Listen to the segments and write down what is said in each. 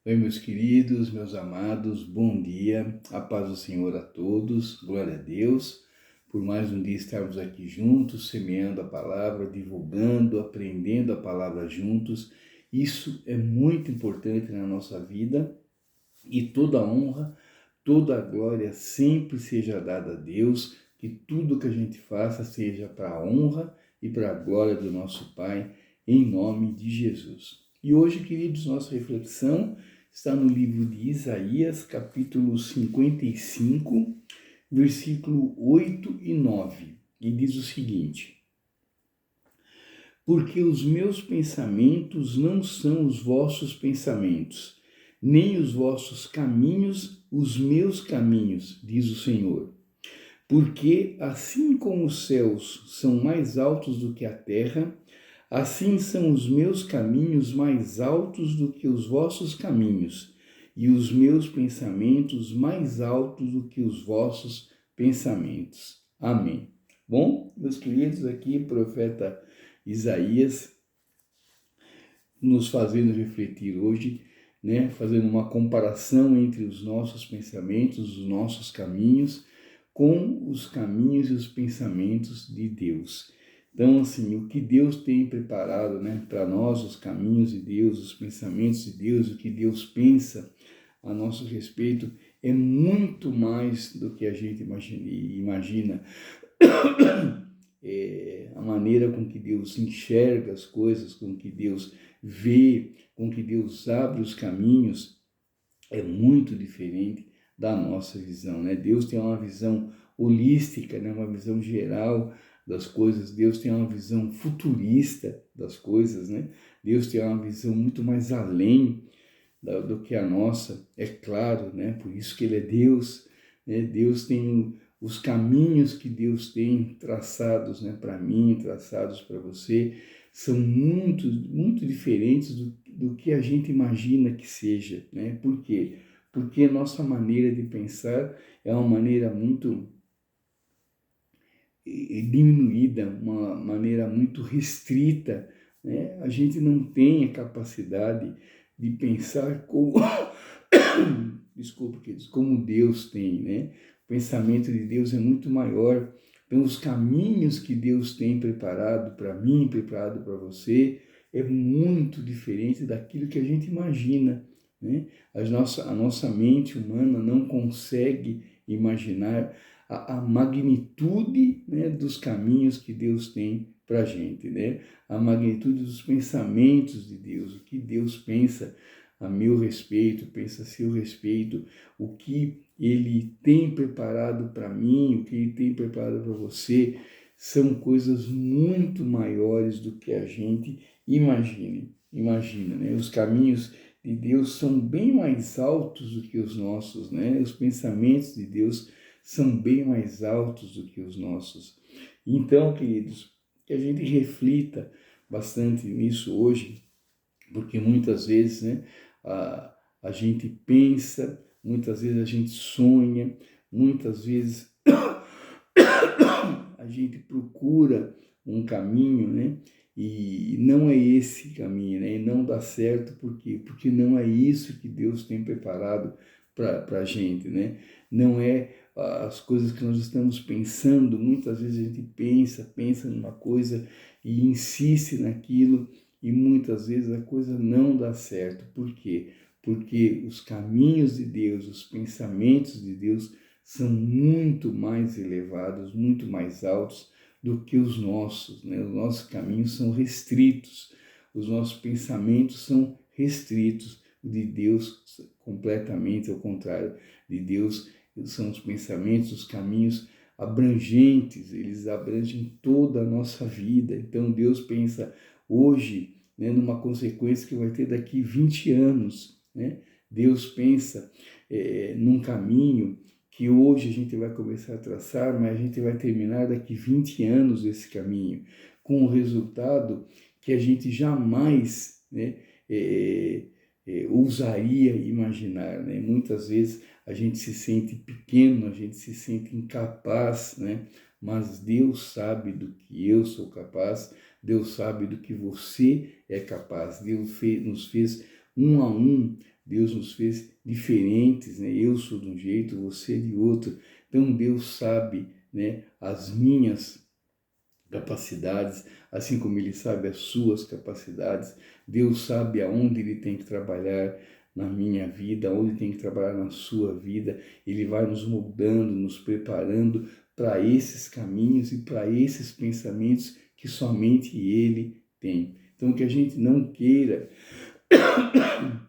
Oi, meus queridos, meus amados, bom dia, a paz do Senhor a todos, glória a Deus, por mais um dia estarmos aqui juntos, semeando a palavra, divulgando, aprendendo a palavra juntos. Isso é muito importante na nossa vida e toda a honra, toda a glória sempre seja dada a Deus, que tudo que a gente faça seja para a honra e para a glória do nosso Pai, em nome de Jesus. E hoje, queridos, nossa reflexão está no livro de Isaías, capítulo 55, versículo 8 e 9, e diz o seguinte: Porque os meus pensamentos não são os vossos pensamentos, nem os vossos caminhos os meus caminhos, diz o Senhor. Porque assim como os céus são mais altos do que a terra, assim são os meus caminhos mais altos do que os vossos caminhos, e os meus pensamentos mais altos do que os vossos pensamentos. Amém. Bom, meus queridos, aqui profeta Isaías nos fazendo refletir hoje, né, fazendo uma comparação entre os nossos pensamentos, os nossos caminhos, com os caminhos e os pensamentos de Deus. Então, assim, o que Deus tem preparado, né, para nós, os caminhos de Deus, os pensamentos de Deus, o que Deus pensa a nosso respeito, é muito mais do que a gente imagina. A maneira com que Deus enxerga as coisas, com que Deus vê, com que Deus abre os caminhos, é muito diferente da nossa visão, né? Deus tem uma visão holística, né? Uma visão geral das coisas. Deus tem uma visão futurista das coisas, né? Deus tem uma visão muito mais além do que a nossa, é claro, né? Por isso que Ele é Deus, né? Deus tem os caminhos que Deus tem traçados, né, para mim, traçados para você, são muito diferentes do que a gente imagina que seja, né? Por quê? Porque a nossa maneira de pensar é uma maneira muito diminuída, uma maneira muito restrita, né? A gente não tem a capacidade de pensar como, desculpa, queridos, como Deus tem, né? O pensamento de Deus é muito maior. Então, os caminhos que Deus tem preparado para mim, preparado para você, é muito diferente daquilo que a gente imagina, né? A nossa mente humana não consegue imaginar a magnitude, né, dos caminhos que Deus tem para a gente, né? A magnitude dos pensamentos de Deus, o que Deus pensa a meu respeito, pensa a seu respeito, o que Ele tem preparado para mim, o que Ele tem preparado para você, são coisas muito maiores do que a gente imagina, né? Os caminhos de Deus são bem mais altos do que os nossos, né? Os pensamentos de Deus são bem mais altos do que os nossos. Então, queridos, que a gente reflita bastante nisso hoje, porque muitas vezes, né, a gente pensa, muitas vezes a gente sonha, muitas vezes a gente procura um caminho, né, e não é esse caminho, né, e não dá certo, por quê? Porque não é isso que Deus tem preparado para a gente, né, não é as coisas que nós estamos pensando. Muitas vezes a gente pensa numa coisa e insiste naquilo, e muitas vezes a coisa não dá certo. Por quê? Porque os caminhos de Deus, os pensamentos de Deus são muito mais elevados, muito mais altos do que os nossos, né? Os nossos caminhos são restritos, os nossos pensamentos são restritos. O de Deus, completamente ao contrário. De Deus são os pensamentos, os caminhos abrangentes, eles abrangem toda a nossa vida. Então Deus pensa hoje, né, numa consequência que vai ter daqui 20 anos, né? Deus pensa num caminho que hoje a gente vai começar a traçar, mas a gente vai terminar daqui 20 anos esse caminho, com o resultado que a gente jamais, né, ousaria imaginar, né? Muitas vezes a gente se sente pequeno, a gente se sente incapaz, né? Mas Deus sabe do que eu sou capaz, Deus sabe do que você é capaz. Deus nos fez um a um Deus nos fez diferentes, né? Eu sou de um jeito, você de outro. Então Deus sabe, né, as minhas capacidades, assim como Ele sabe as suas capacidades. Deus sabe aonde Ele tem que trabalhar na minha vida, onde tem que trabalhar na sua vida. Ele vai nos moldando, nos preparando para esses caminhos e para esses pensamentos que somente Ele tem. Então, que a gente não queira,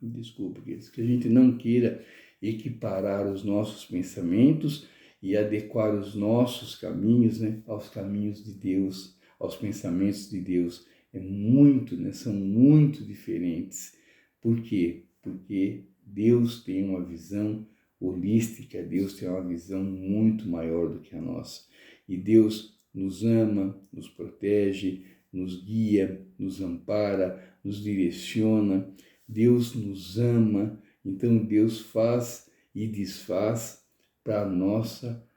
desculpa, que a gente não queira equiparar os nossos pensamentos e adequar os nossos caminhos, né, aos caminhos de Deus, aos pensamentos de Deus. É muito, né, são muito diferentes. Por quê? Porque Deus tem uma visão holística, Deus tem uma visão muito maior do que a nossa. E Deus nos ama, nos protege, nos guia, nos ampara, nos direciona. Deus nos ama, então Deus faz e desfaz para nossa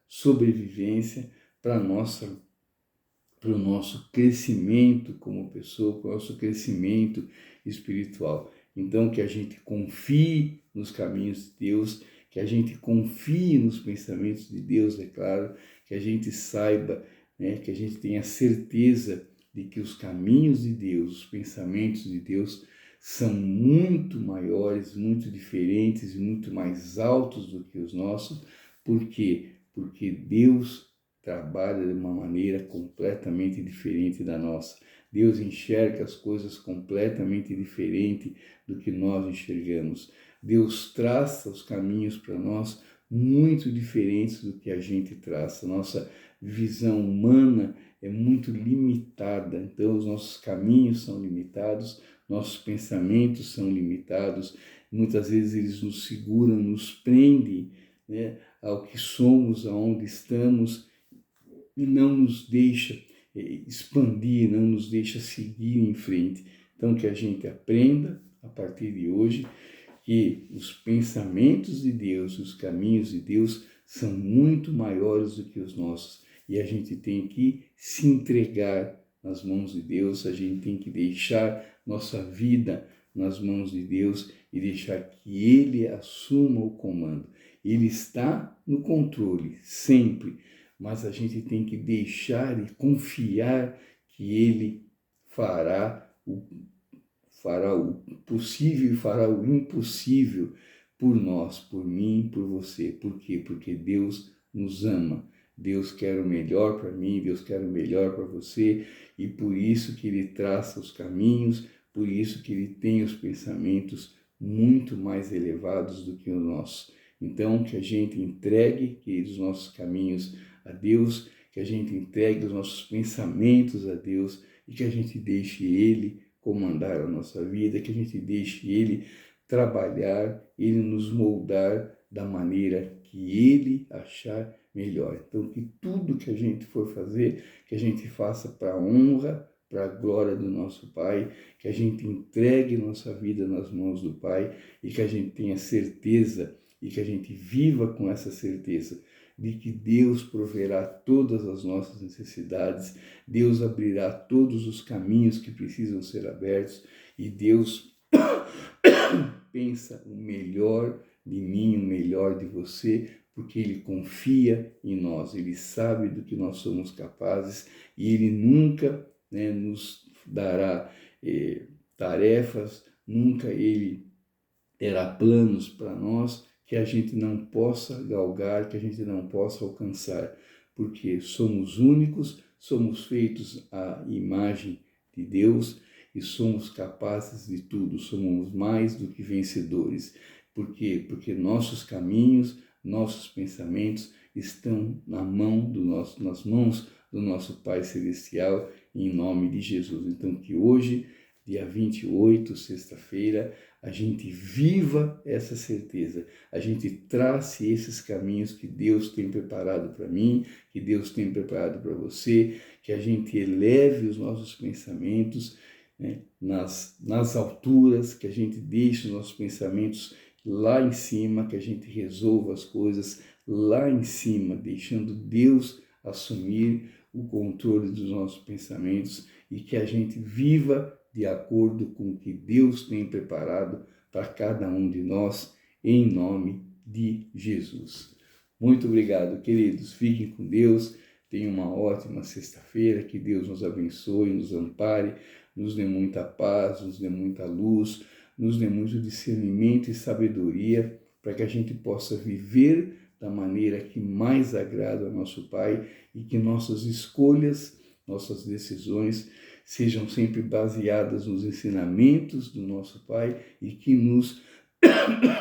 sobrevivência, para o nosso crescimento como pessoa, para o nosso crescimento espiritual. Então, que a gente confie nos caminhos de Deus, que a gente confie nos pensamentos de Deus, é claro, que a gente saiba, né, que a gente tenha certeza de que os caminhos de Deus, os pensamentos de Deus são muito maiores, muito diferentes e muito mais altos do que os nossos. Por quê? Porque Deus trabalha de uma maneira completamente diferente da nossa. Deus enxerga as coisas completamente diferente do que nós enxergamos. Deus traça os caminhos para nós muito diferentes do que a gente traça. Nossa visão humana é muito limitada, então os nossos caminhos são limitados, nossos pensamentos são limitados, muitas vezes eles nos seguram, nos prendem, né, ao que somos, aonde estamos, e não nos deixa expandir, não nos deixa seguir em frente. Então, que a gente aprenda, a partir de hoje, que os pensamentos de Deus, os caminhos de Deus são muito maiores do que os nossos. E a gente tem que se entregar nas mãos de Deus, a gente tem que deixar nossa vida nas mãos de Deus e deixar que Ele assuma o comando. Ele está no controle, sempre, mas a gente tem que deixar e confiar que Ele fará o possível e fará o impossível por nós, por mim, por você. Por quê? Porque Deus nos ama. Deus quer o melhor para mim, Deus quer o melhor para você, e por isso que Ele traça os caminhos, por isso que Ele tem os pensamentos muito mais elevados do que os nossos. Então, que a gente entregue, queridos, os nossos caminhos a Deus, que a gente entregue os nossos pensamentos a Deus e que a gente deixe Ele comandar a nossa vida, que a gente deixe Ele trabalhar, Ele nos moldar da maneira que Ele achar melhor. Então, que tudo que a gente for fazer, que a gente faça para a honra, para a glória do nosso Pai, que a gente entregue nossa vida nas mãos do Pai e que a gente tenha certeza e que a gente viva com essa certeza de que Deus proverá todas as nossas necessidades, Deus abrirá todos os caminhos que precisam ser abertos e Deus pensa o melhor de mim, o melhor de você, porque Ele confia em nós, Ele sabe do que nós somos capazes e Ele nunca, né, nos dará tarefas, nunca Ele terá planos para nós que a gente não possa galgar, que a gente não possa alcançar, porque somos únicos, somos feitos à imagem de Deus e somos capazes de tudo, somos mais do que vencedores. Por quê? Porque nossos caminhos, nossos pensamentos estão nas mãos do nosso Pai Celestial, em nome de Jesus. Então, que hoje, dia 28, sexta-feira, a gente viva essa certeza, a gente trace esses caminhos que Deus tem preparado para mim, que Deus tem preparado para você, que a gente eleve os nossos pensamentos, né, nas alturas, que a gente deixe os nossos pensamentos lá em cima, que a gente resolva as coisas lá em cima, deixando Deus assumir o controle dos nossos pensamentos e que a gente viva de acordo com o que Deus tem preparado para cada um de nós, em nome de Jesus. Muito obrigado, queridos. Fiquem com Deus. Tenham uma ótima sexta-feira. Que Deus nos abençoe, nos ampare, nos dê muita paz, nos dê muita luz, nos dê muito discernimento e sabedoria para que a gente possa viver da maneira que mais agrada ao nosso Pai e que nossas escolhas, nossas decisões sejam sempre baseadas nos ensinamentos do nosso Pai e que nos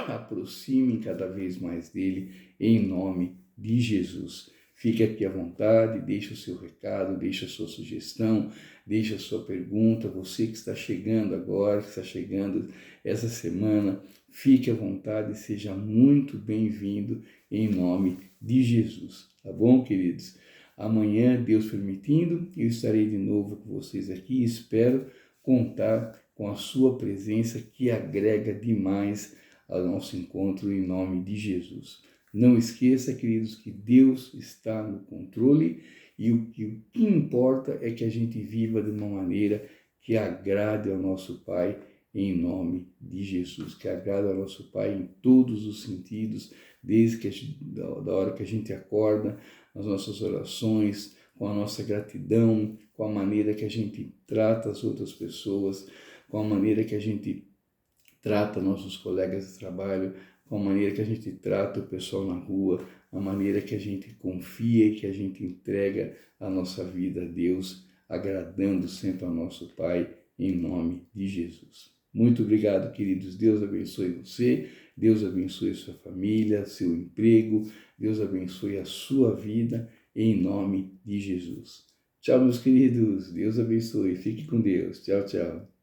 aproximem cada vez mais dele, em nome de Jesus. Fique aqui à vontade, deixe o seu recado, deixe a sua sugestão, deixe a sua pergunta. Você que está chegando agora, que está chegando essa semana, fique à vontade e seja muito bem-vindo em nome de Jesus. Tá bom, queridos? Amanhã, Deus permitindo, eu estarei de novo com vocês aqui e espero contar com a sua presença que agrega demais ao nosso encontro em nome de Jesus. Não esqueça, queridos, que Deus está no controle e o que importa é que a gente viva de uma maneira que agrade ao nosso Pai em nome de Jesus, que agrade ao nosso Pai em todos os sentidos, desde da hora que a gente acorda, nas nossas orações, com a nossa gratidão, com a maneira que a gente trata as outras pessoas, com a maneira que a gente trata nossos colegas de trabalho, com a maneira que a gente trata o pessoal na rua, a maneira que a gente confia e que a gente entrega a nossa vida a Deus, agradando sempre ao nosso Pai, em nome de Jesus. Muito obrigado, queridos. Deus abençoe você, Deus abençoe sua família, seu emprego, Deus abençoe a sua vida, em nome de Jesus. Tchau, meus queridos. Deus abençoe. Fique com Deus. Tchau, tchau.